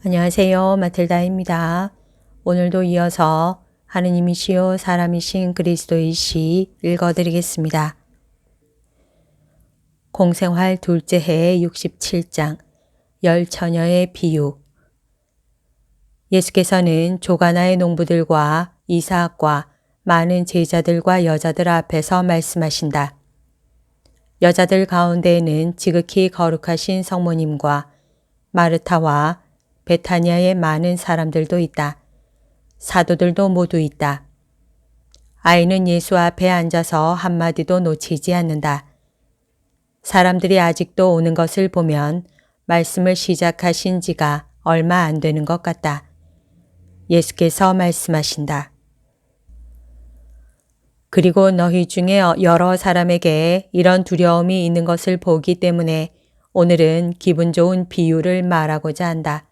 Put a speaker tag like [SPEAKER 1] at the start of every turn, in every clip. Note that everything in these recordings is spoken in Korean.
[SPEAKER 1] 안녕하세요. 마틀다입니다. 오늘도 이어서 하느님이시요 사람이신 그리스도의 시 읽어드리겠습니다. 공생활 둘째 해 67장 열처녀의 비유. 예수께서는 조가나의 농부들과 이사학과 많은 제자들과 여자들 앞에서 말씀하신다. 여자들 가운데에는 지극히 거룩하신 성모님과 마르타와 베타니아의 많은 사람들도 있다. 사도들도 모두 있다. 아이는 예수 앞에 앉아서 한마디도 놓치지 않는다. 사람들이 아직도 오는 것을 보면 말씀을 시작하신 지가 얼마 안 되는 것 같다. 예수께서 말씀하신다. 그리고 너희 중에 여러 사람에게 이런 두려움이 있는 것을 보기 때문에 오늘은 기분 좋은 비유를 말하고자 한다.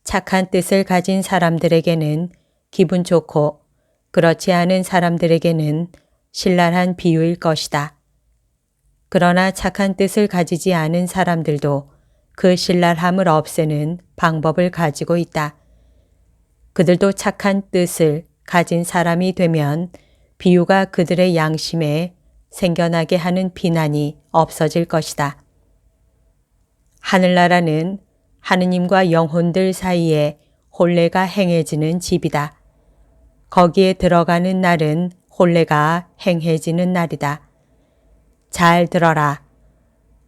[SPEAKER 1] 착한 뜻을 가진 사람들에게는 기분 좋고 그렇지 않은 사람들에게는 신랄한 비유일 것이다. 그러나 착한 뜻을 가지지 않은 사람들도 그 신랄함을 없애는 방법을 가지고 있다. 그들도 착한 뜻을 가진 사람이 되면 비유가 그들의 양심에 생겨나게 하는 비난이 없어질 것이다. 하늘나라는 하느님과 영혼들 사이에 혼례가 행해지는 집이다. 거기에 들어가는 날은 혼례가 행해지는 날이다. 잘 들어라.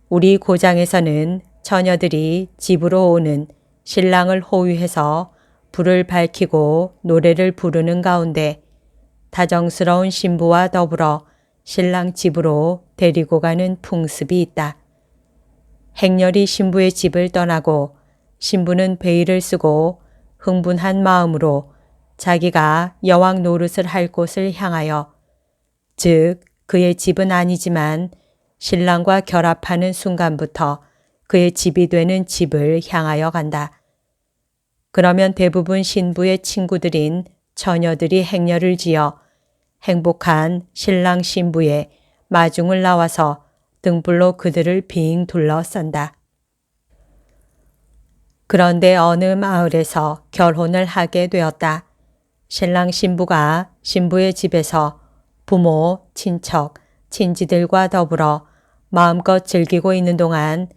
[SPEAKER 1] 우리 고장에서는 처녀들이 집으로 오는 신랑을 호위해서 불을 밝히고 노래를 부르는 가운데 다정스러운 신부와 더불어 신랑 집으로 데리고 가는 풍습이 있다. 행렬이 신부의 집을 떠나고 신부는 베일을 쓰고 흥분한 마음으로 자기가 여왕 노릇을 할 곳을 향하여, 즉 그의 집은 아니지만 신랑과 결합하는 순간부터 그의 집이 되는 집을 향하여 간다. 그러면 대부분 신부의 친구들인 처녀들이 행렬을 지어 행복한 신랑 신부의 마중을 나와서 등불로 그들을 빙 둘러싼다. 그런데 어느 마을에서 결혼을 하게 되었다. 신랑 신부가 신부의 집에서 부모, 친척, 친지들과 더불어 마음껏 즐기고 있는 동안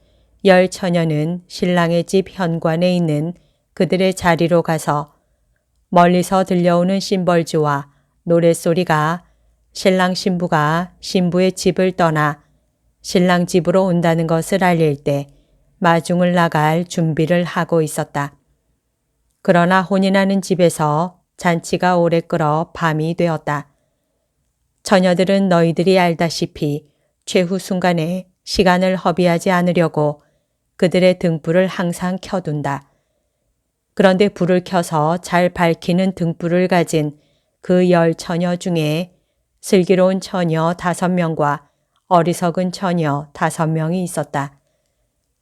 [SPEAKER 1] 열 처녀는 신랑의 집 현관에 있는 그들의 자리로 가서 멀리서 들려오는 심벌주와 노랫소리가 신랑 신부가 신부의 집을 떠나 신랑 집으로 온다는 것을 알릴 때 마중을 나갈 준비를 하고 있었다. 그러나 혼인하는 집에서 잔치가 오래 끌어 밤이 되었다. 처녀들은 너희들이 알다시피 최후 순간에 시간을 허비하지 않으려고 그들의 등불을 항상 켜둔다. 그런데 불을 켜서 잘 밝히는 등불을 가진 그 열 처녀 중에 슬기로운 처녀 5명과 어리석은 처녀 5명이 있었다.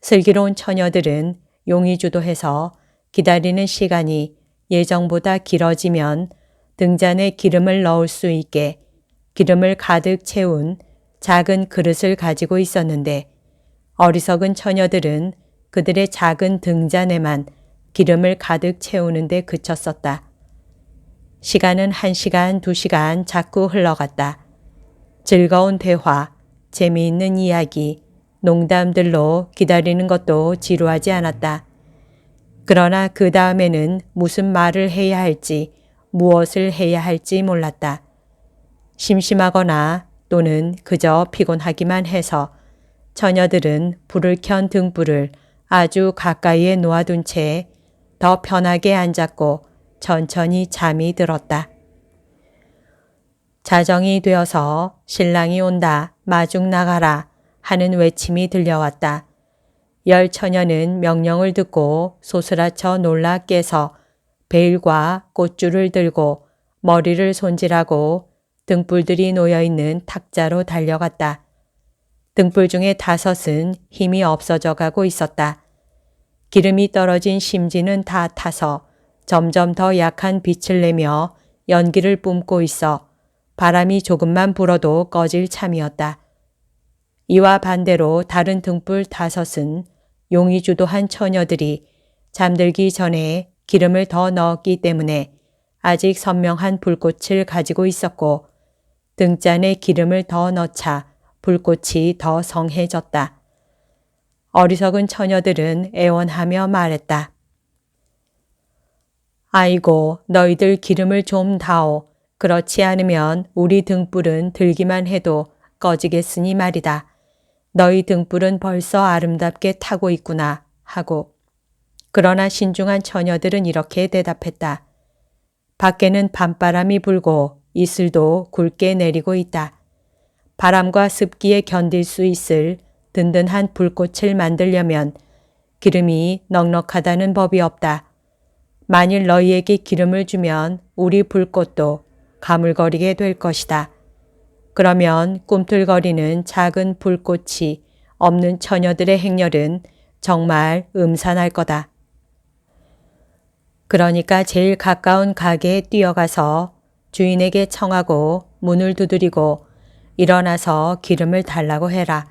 [SPEAKER 1] 슬기로운 처녀들은 용의주도해서 기다리는 시간이 예정보다 길어지면 등잔에 기름을 넣을 수 있게 기름을 가득 채운 작은 그릇을 가지고 있었는데, 어리석은 처녀들은 그들의 작은 등잔에만 기름을 가득 채우는데 그쳤었다. 시간은 1시간, 2시간 자꾸 흘러갔다. 즐거운 대화, 재미있는 이야기, 농담들로 기다리는 것도 지루하지 않았다. 그러나 그 다음에는 무슨 말을 해야 할지, 무엇을 해야 할지 몰랐다. 심심하거나 또는 그저 피곤하기만 해서 처녀들은 불을 켠 등불을 아주 가까이에 놓아둔 채 더 편하게 앉았고 천천히 잠이 들었다. 자정이 되어서 신랑이 온다, 마중 나가라 하는 외침이 들려왔다. 열 처녀는 명령을 듣고 소스라쳐 놀라 깨서 베일과 꽃줄을 들고 머리를 손질하고 등불들이 놓여있는 탁자로 달려갔다. 등불 중에 5은 힘이 없어져 가고 있었다. 기름이 떨어진 심지는 다 타서 점점 더 약한 빛을 내며 연기를 뿜고 있어 바람이 조금만 불어도 꺼질 참이었다. 이와 반대로 다른 등불 5은 용의주도한 처녀들이 잠들기 전에 기름을 더 넣었기 때문에 아직 선명한 불꽃을 가지고 있었고 등잔에 기름을 더 넣자 불꽃이 더 성해졌다. 어리석은 처녀들은 애원하며 말했다. 아이고, 너희들 기름을 좀 다오. 그렇지 않으면 우리 등불은 들기만 해도 꺼지겠으니 말이다. 너희 등불은 벌써 아름답게 타고 있구나 하고. 그러나 신중한 처녀들은 이렇게 대답했다. 밖에는 밤바람이 불고 이슬도 굵게 내리고 있다. 바람과 습기에 견딜 수 있을 든든한 불꽃을 만들려면 기름이 넉넉하다는 법이 없다. 만일 너희에게 기름을 주면 우리 불꽃도 가물거리게 될 것이다. 그러면 꿈틀거리는 작은 불꽃이 없는 처녀들의 행렬은 정말 음산할 거다. 그러니까 제일 가까운 가게에 뛰어가서 주인에게 청하고 문을 두드리고 일어나서 기름을 달라고 해라.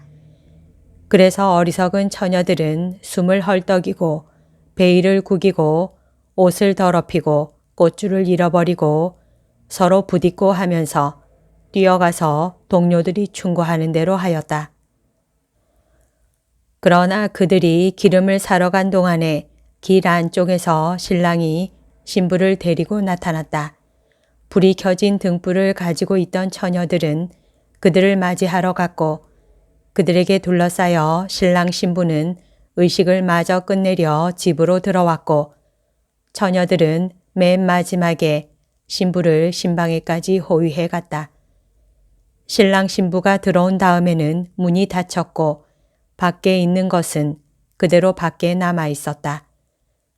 [SPEAKER 1] 그래서 어리석은 처녀들은 숨을 헐떡이고 베일을 구기고 옷을 더럽히고 꽃줄을 잃어버리고 서로 부딪고 하면서 뛰어가서 동료들이 충고하는 대로 하였다. 그러나 그들이 기름을 사러 간 동안에 길 안쪽에서 신랑이 신부를 데리고 나타났다. 불이 켜진 등불을 가지고 있던 처녀들은 그들을 맞이하러 갔고 그들에게 둘러싸여 신랑 신부는 의식을 마저 끝내려 집으로 들어왔고 처녀들은 맨 마지막에 신부를 신방에까지 호위해 갔다. 신랑 신부가 들어온 다음에는 문이 닫혔고 밖에 있는 것은 그대로 밖에 남아 있었다.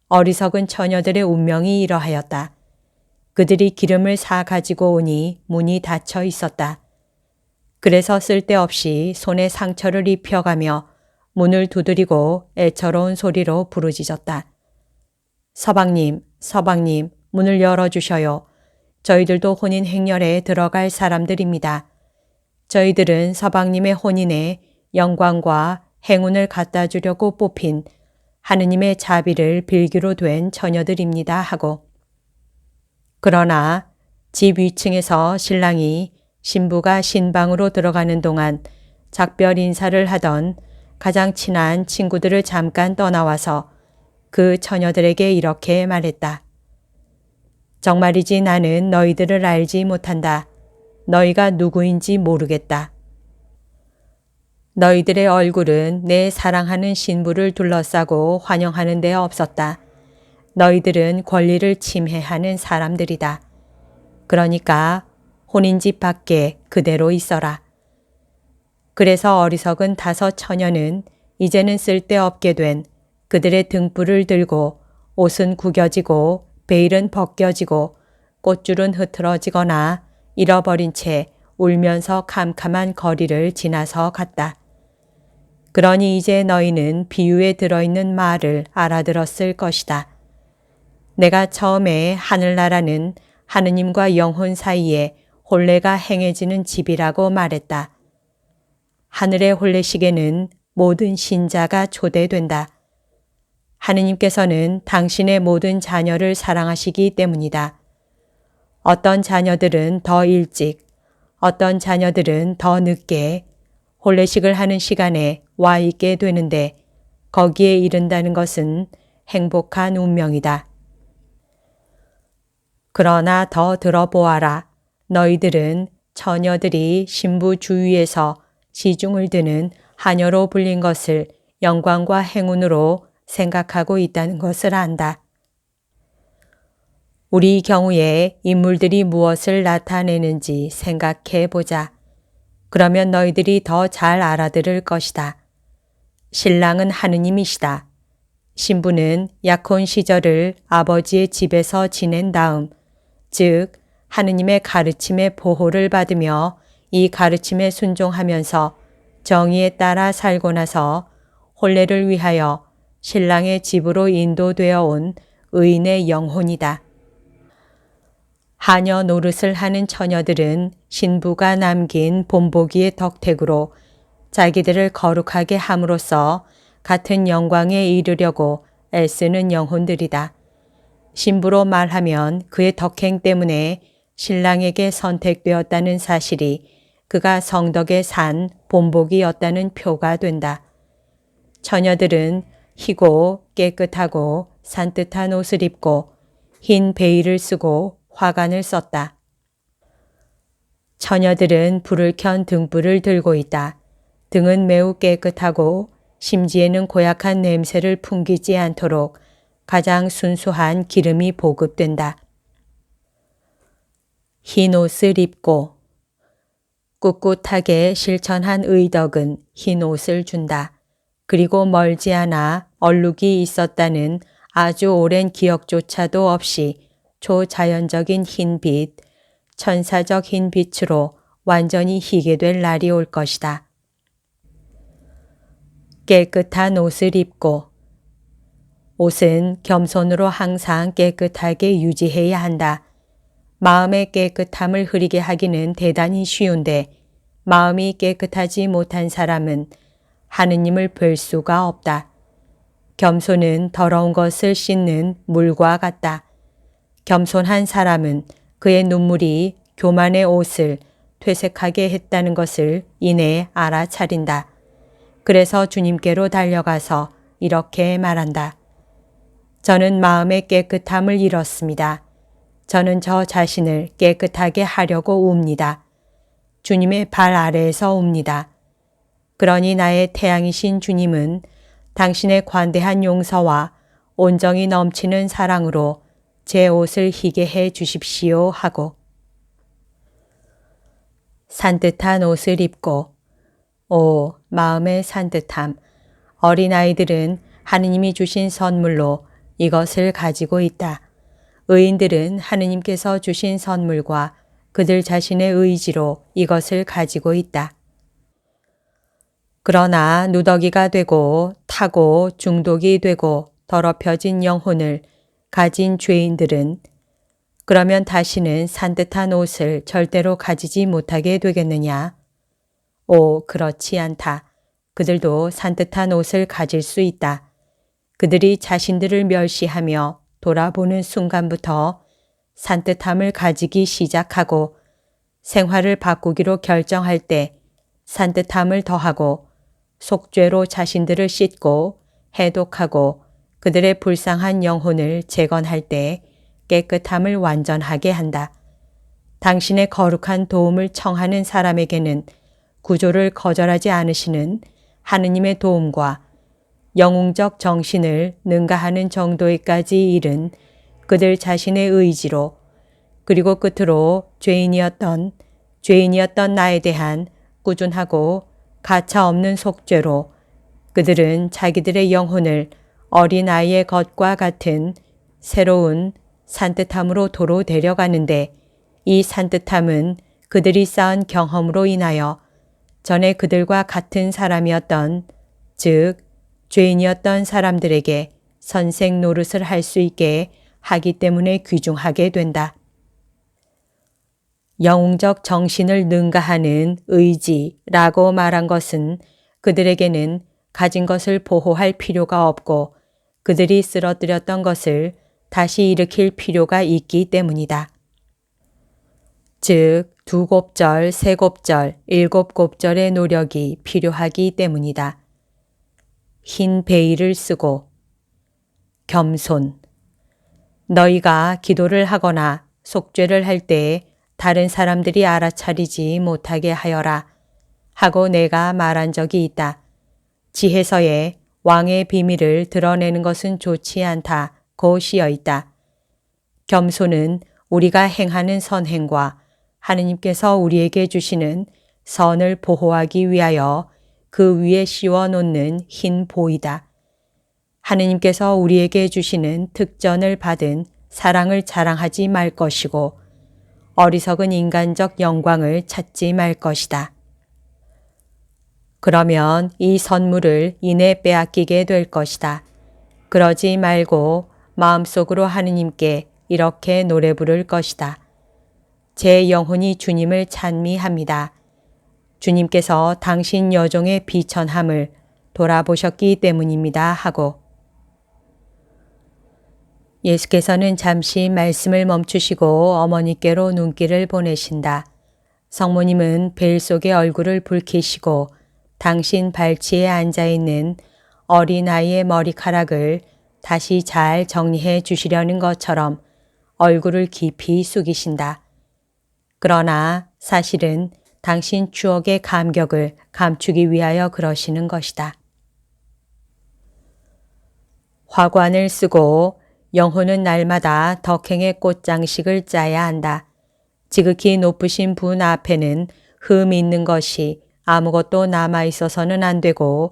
[SPEAKER 1] 어리석은 처녀들의 운명이 이러하였다. 그들이 기름을 사 가지고 오니 문이 닫혀 있었다. 그래서 쓸데없이 손에 상처를 입혀가며 문을 두드리고 애처로운 소리로 부르짖었다. 서방님, 서방님, 문을 열어주셔요. 저희들도 혼인 행렬에 들어갈 사람들입니다. 저희들은 서방님의 혼인에 영광과 행운을 갖다 주려고 뽑힌 하느님의 자비를 빌기로 된 처녀들입니다 하고. 그러나 집 위층에서 신랑이 신부가 신방으로 들어가는 동안 작별 인사를 하던 가장 친한 친구들을 잠깐 떠나와서 그 처녀들에게 이렇게 말했다. 정말이지 나는 너희들을 알지 못한다. 너희가 누구인지 모르겠다. 너희들의 얼굴은 내 사랑하는 신부를 둘러싸고 환영하는 데 없었다. 너희들은 권리를 침해하는 사람들이다. 그러니까 혼인집 밖에 그대로 있어라. 그래서 어리석은 5 처녀는 이제는 쓸데없게 된 그들의 등불을 들고 옷은 구겨지고 베일은 벗겨지고 꽃줄은 흐트러지거나 잃어버린 채 울면서 캄캄한 거리를 지나서 갔다. 그러니 이제 너희는 비유에 들어있는 말을 알아들었을 것이다. 내가 처음에 하늘나라는 하느님과 영혼 사이에 혼례가 행해지는 집이라고 말했다. 하늘의 혼례식에는 모든 신자가 초대된다. 하느님께서는 당신의 모든 자녀를 사랑하시기 때문이다. 어떤 자녀들은 더 일찍, 어떤 자녀들은 더 늦게 혼례식을 하는 시간에 와 있게 되는데 거기에 이른다는 것은 행복한 운명이다. 그러나 더 들어보아라. 너희들은 처녀들이 신부 주위에서 시중을 드는 하녀로 불린 것을 영광과 행운으로 생각하고 있다는 것을 안다. 우리 경우에 인물들이 무엇을 나타내는지 생각해 보자. 그러면 너희들이 더 잘 알아들을 것이다. 신랑은 하느님이시다. 신부는 약혼 시절을 아버지의 집에서 지낸 다음, 즉 하느님의 가르침의 보호를 받으며 이 가르침에 순종하면서 정의에 따라 살고 나서 혼례를 위하여 신랑의 집으로 인도되어 온 의인의 영혼이다. 하녀 노릇을 하는 처녀들은 신부가 남긴 본보기의 덕택으로 자기들을 거룩하게 함으로써 같은 영광에 이르려고 애쓰는 영혼들이다. 신부로 말하면 그의 덕행 때문에 신랑에게 선택되었다는 사실이 그가 성덕에 산 본복이었다는 표가 된다. 처녀들은 희고 깨끗하고 산뜻한 옷을 입고 흰 베일을 쓰고 화관을 썼다. 처녀들은 불을 켠 등불을 들고 있다. 등은 매우 깨끗하고 심지에는 고약한 냄새를 풍기지 않도록 가장 순수한 기름이 보급된다. 흰 옷을 입고 꿋꿋하게 실천한 의덕은 흰 옷을 준다. 그리고 멀지 않아 얼룩이 있었다는 아주 오랜 기억조차도 없이 초자연적인 흰빛, 천사적 흰빛으로 완전히 희게 될 날이 올 것이다. 깨끗한 옷을 입고 옷은 겸손으로 항상 깨끗하게 유지해야 한다. 마음의 깨끗함을 흐리게 하기는 대단히 쉬운데 마음이 깨끗하지 못한 사람은 하느님을 뵐 수가 없다. 겸손은 더러운 것을 씻는 물과 같다. 겸손한 사람은 그의 눈물이 교만의 옷을 퇴색하게 했다는 것을 이내 알아차린다. 그래서 주님께로 달려가서 이렇게 말한다. 저는 마음의 깨끗함을 잃었습니다. 저는 저 자신을 깨끗하게 하려고 웁니다. 주님의 발 아래에서 웁니다. 그러니 나의 태양이신 주님은 당신의 관대한 용서와 온정이 넘치는 사랑으로 제 옷을 희게 해 주십시오 하고 산뜻한 옷을 입고 오 마음의 산뜻함 어린아이들은 하느님이 주신 선물로 이것을 가지고 있다. 의인들은 하느님께서 주신 선물과 그들 자신의 의지로 이것을 가지고 있다. 그러나 누더기가 되고 타고 중독이 되고 더럽혀진 영혼을 가진 죄인들은 그러면 다시는 산뜻한 옷을 절대로 가지지 못하게 되겠느냐? 오, 그렇지 않다. 그들도 산뜻한 옷을 가질 수 있다. 그들이 자신들을 멸시하며 돌아보는 순간부터 산뜻함을 가지기 시작하고 생활을 바꾸기로 결정할 때 산뜻함을 더하고 속죄로 자신들을 씻고 해독하고 그들의 불쌍한 영혼을 재건할 때 깨끗함을 완전하게 한다. 당신의 거룩한 도움을 청하는 사람에게는 구조를 거절하지 않으시는 하느님의 도움과 영웅적 정신을 능가하는 정도에까지 이른 그들 자신의 의지로 그리고 끝으로 죄인이었던 나에 대한 꾸준하고 가차없는 속죄로 그들은 자기들의 영혼을 어린아이의 것과 같은 새로운 산뜻함으로 도로 데려가는데 이 산뜻함은 그들이 쌓은 경험으로 인하여 전에 그들과 같은 사람이었던 즉 죄인이었던 사람들에게 선생 노릇을 할 수 있게 하기 때문에 귀중하게 된다. 영웅적 정신을 능가하는 의지라고 말한 것은 그들에게는 가진 것을 보호할 필요가 없고 그들이 쓰러뜨렸던 것을 다시 일으킬 필요가 있기 때문이다. 즉, 2곱절, 3곱절, 7곱절의 노력이 필요하기 때문이다. 흰 베일을 쓰고 겸손 너희가 기도를 하거나 속죄를 할 때에 다른 사람들이 알아차리지 못하게 하여라 하고 내가 말한 적이 있다. 지혜서에 왕의 비밀을 드러내는 것은 좋지 않다고 쓰여 있다. 겸손은 우리가 행하는 선행과 하느님께서 우리에게 주시는 선을 보호하기 위하여 그 위에 씌워 놓는 흰 보이다. 하느님께서 우리에게 주시는 특전을 받은 사랑을 자랑하지 말 것이고 어리석은 인간적 영광을 찾지 말 것이다. 그러면 이 선물을 이내 빼앗기게 될 것이다. 그러지 말고 마음속으로 하느님께 이렇게 노래 부를 것이다. 제 영혼이 주님을 찬미합니다. 주님께서 당신 여종의 비천함을 돌아보셨기 때문입니다 하고 예수께서는 잠시 말씀을 멈추시고 어머니께로 눈길을 보내신다. 성모님은 벨 속에 얼굴을 붉히시고 당신 발치에 앉아있는 어린아이의 머리카락을 다시 잘 정리해 주시려는 것처럼 얼굴을 깊이 숙이신다. 그러나 사실은 당신 추억의 감격을 감추기 위하여 그러시는 것이다. 화관을 쓰고 영혼은 날마다 덕행의 꽃장식을 짜야 한다. 지극히 높으신 분 앞에는 흠 있는 것이 아무것도 남아 있어서는 안 되고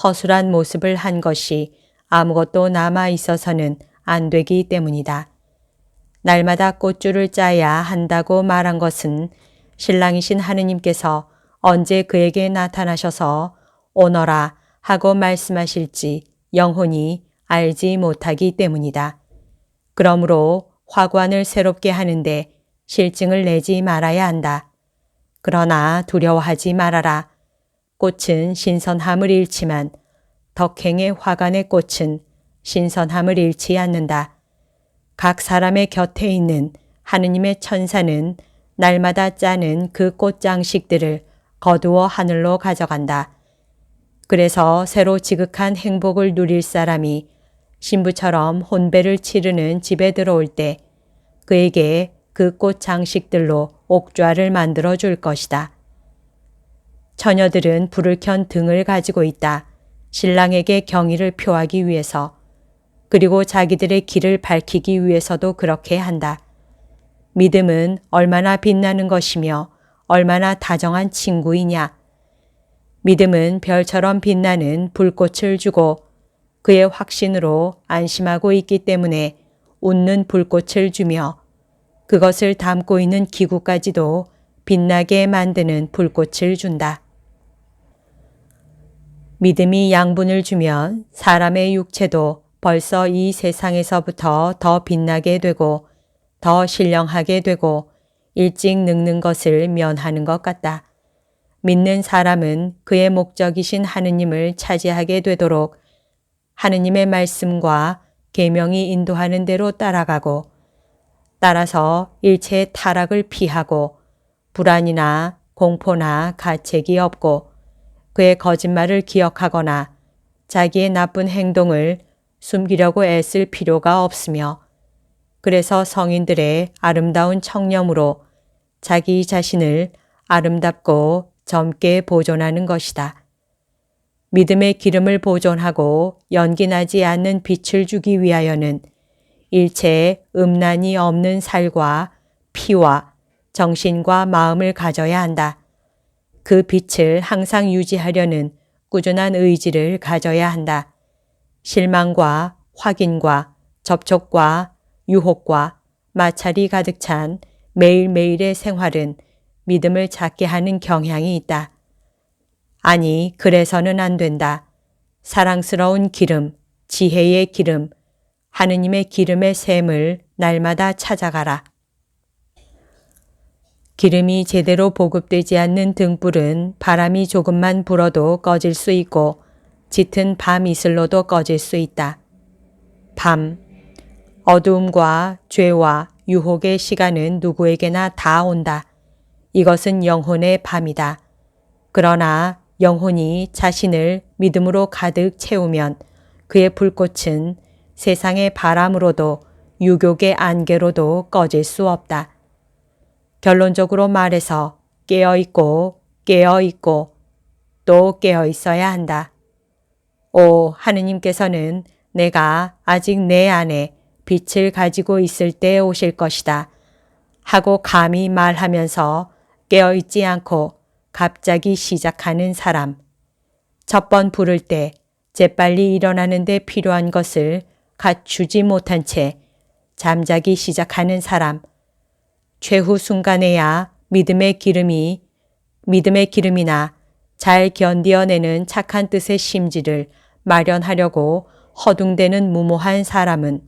[SPEAKER 1] 허술한 모습을 한 것이 아무것도 남아 있어서는 안 되기 때문이다. 날마다 꽃줄을 짜야 한다고 말한 것은 신랑이신 하느님께서 언제 그에게 나타나셔서 오너라 하고 말씀하실지 영혼이 알지 못하기 때문이다. 그러므로 화관을 새롭게 하는데 실증을 내지 말아야 한다. 그러나 두려워하지 말아라. 꽃은 신선함을 잃지만 덕행의 화관의 꽃은 신선함을 잃지 않는다. 각 사람의 곁에 있는 하느님의 천사는 날마다 짜는 그 꽃장식들을 거두어 하늘로 가져간다. 그래서 새로 지극한 행복을 누릴 사람이 신부처럼 혼배를 치르는 집에 들어올 때 그에게 그 꽃 장식들로 옥좌를 만들어 줄 것이다. 처녀들은 불을 켠 등을 가지고 있다. 신랑에게 경의를 표하기 위해서, 그리고 자기들의 길을 밝히기 위해서도 그렇게 한다. 믿음은 얼마나 빛나는 것이며 얼마나 다정한 친구이냐. 믿음은 별처럼 빛나는 불꽃을 주고 그의 확신으로 안심하고 있기 때문에 웃는 불꽃을 주며 그것을 담고 있는 기구까지도 빛나게 만드는 불꽃을 준다. 믿음이 양분을 주면 사람의 육체도 벌써 이 세상에서부터 더 빛나게 되고 더 신령하게 되고 일찍 늙는 것을 면하는 것 같다. 믿는 사람은 그의 목적이신 하느님을 차지하게 되도록 하느님의 말씀과 계명이 인도하는 대로 따라가고 따라서 일체의 타락을 피하고 불안이나 공포나 가책이 없고 그의 거짓말을 기억하거나 자기의 나쁜 행동을 숨기려고 애쓸 필요가 없으며 그래서 성인들의 아름다운 청렴으로 자기 자신을 아름답고 젊게 보존하는 것이다. 믿음의 기름을 보존하고 연기나지 않는 빛을 주기 위하여는 일체의 음란이 없는 살과 피와 정신과 마음을 가져야 한다. 그 빛을 항상 유지하려는 꾸준한 의지를 가져야 한다. 실망과 확인과 접촉과 유혹과 마찰이 가득 찬 매일매일의 생활은 믿음을 작게 하는 경향이 있다. 아니, 그래서는 안 된다. 사랑스러운 기름, 지혜의 기름, 하느님의 기름의 샘을 날마다 찾아가라. 기름이 제대로 보급되지 않는 등불은 바람이 조금만 불어도 꺼질 수 있고 짙은 밤 이슬로도 꺼질 수 있다. 밤, 어두움과 죄와 유혹의 시간은 누구에게나 다 온다. 이것은 영혼의 밤이다. 그러나 영혼이 자신을 믿음으로 가득 채우면 그의 불꽃은 세상의 바람으로도 유욕의 안개로도 꺼질 수 없다. 결론적으로 말해서 깨어있고 깨어있고 또 깨어있어야 한다. 오, 하느님께서는 내가 아직 내 안에 빛을 가지고 있을 때 오실 것이다 하고 감히 말하면서 깨어있지 않고 갑자기 시작하는 사람. 첫 번 부를 때 재빨리 일어나는 데 필요한 것을 갖추지 못한 채 잠자기 시작하는 사람. 최후 순간에야 믿음의 기름이나 잘 견디어내는 착한 뜻의 심지를 마련하려고 허둥대는 무모한 사람은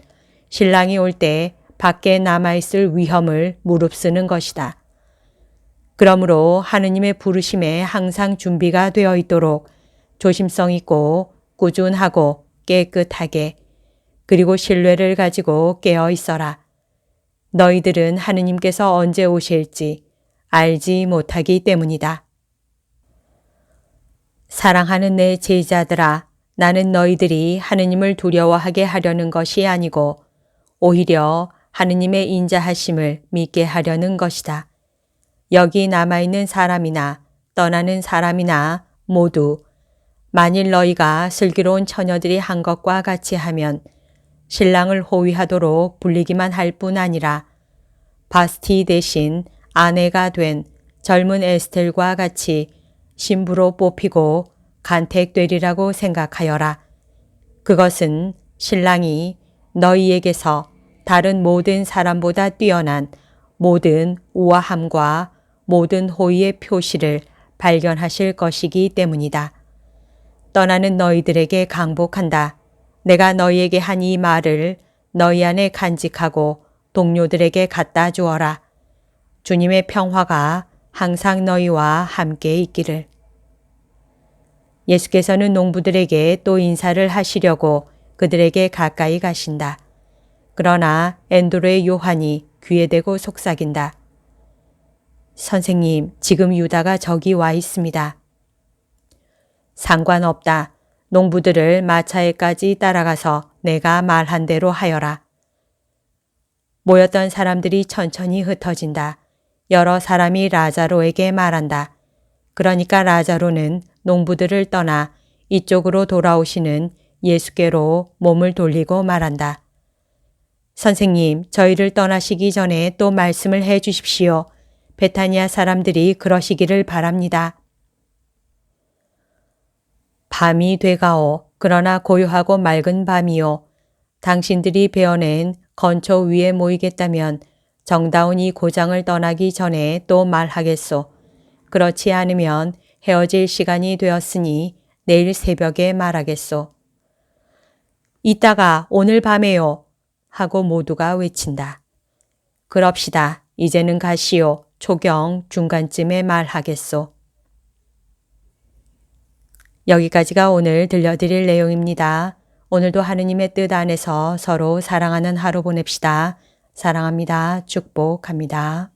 [SPEAKER 1] 신랑이 올 때 밖에 남아있을 위험을 무릅쓰는 것이다. 그러므로 하느님의 부르심에 항상 준비가 되어 있도록 조심성 있고 꾸준하고 깨끗하게 그리고 신뢰를 가지고 깨어 있어라. 너희들은 하느님께서 언제 오실지 알지 못하기 때문이다. 사랑하는 내 제자들아, 나는 너희들이 하느님을 두려워하게 하려는 것이 아니고 오히려 하느님의 인자하심을 믿게 하려는 것이다. 여기 남아있는 사람이나 떠나는 사람이나 모두 만일 너희가 슬기로운 처녀들이 한 것과 같이 하면 신랑을 호위하도록 불리기만 할 뿐 아니라 바스티 대신 아내가 된 젊은 에스텔과 같이 신부로 뽑히고 간택되리라고 생각하여라. 그것은 신랑이 너희에게서 다른 모든 사람보다 뛰어난 모든 우아함과 모든 호의의 표시를 발견하실 것이기 때문이다. 떠나는 너희들에게 강복한다. 내가 너희에게 한 이 말을 너희 안에 간직하고 동료들에게 갖다 주어라. 주님의 평화가 항상 너희와 함께 있기를. 예수께서는 농부들에게 또 인사를 하시려고 그들에게 가까이 가신다. 그러나 엔드로의 요한이 귀에 대고 속삭인다. 선생님, 지금 유다가 저기 와 있습니다. 상관없다. 농부들을 마차에까지 따라가서 내가 말한 대로 하여라. 모였던 사람들이 천천히 흩어진다. 여러 사람이 라자로에게 말한다. 그러니까 라자로는 농부들을 떠나 이쪽으로 돌아오시는 예수께로 몸을 돌리고 말한다. 선생님, 저희를 떠나시기 전에 또 말씀을 해 주십시오. 베타니아 사람들이 그러시기를 바랍니다. 밤이 되가오. 그러나 고요하고 맑은 밤이요. 당신들이 베어낸 건초 위에 모이겠다면 정다운 이 고장을 떠나기 전에 또 말하겠소. 그렇지 않으면 헤어질 시간이 되었으니 내일 새벽에 말하겠소. 이따가 오늘 밤에요. 하고 모두가 외친다. 그럽시다. 이제는 가시오. 초경 중간쯤에 말하겠소. 여기까지가 오늘 들려드릴 내용입니다. 오늘도 하느님의 뜻 안에서 서로 사랑하는 하루 보냅시다. 사랑합니다. 축복합니다.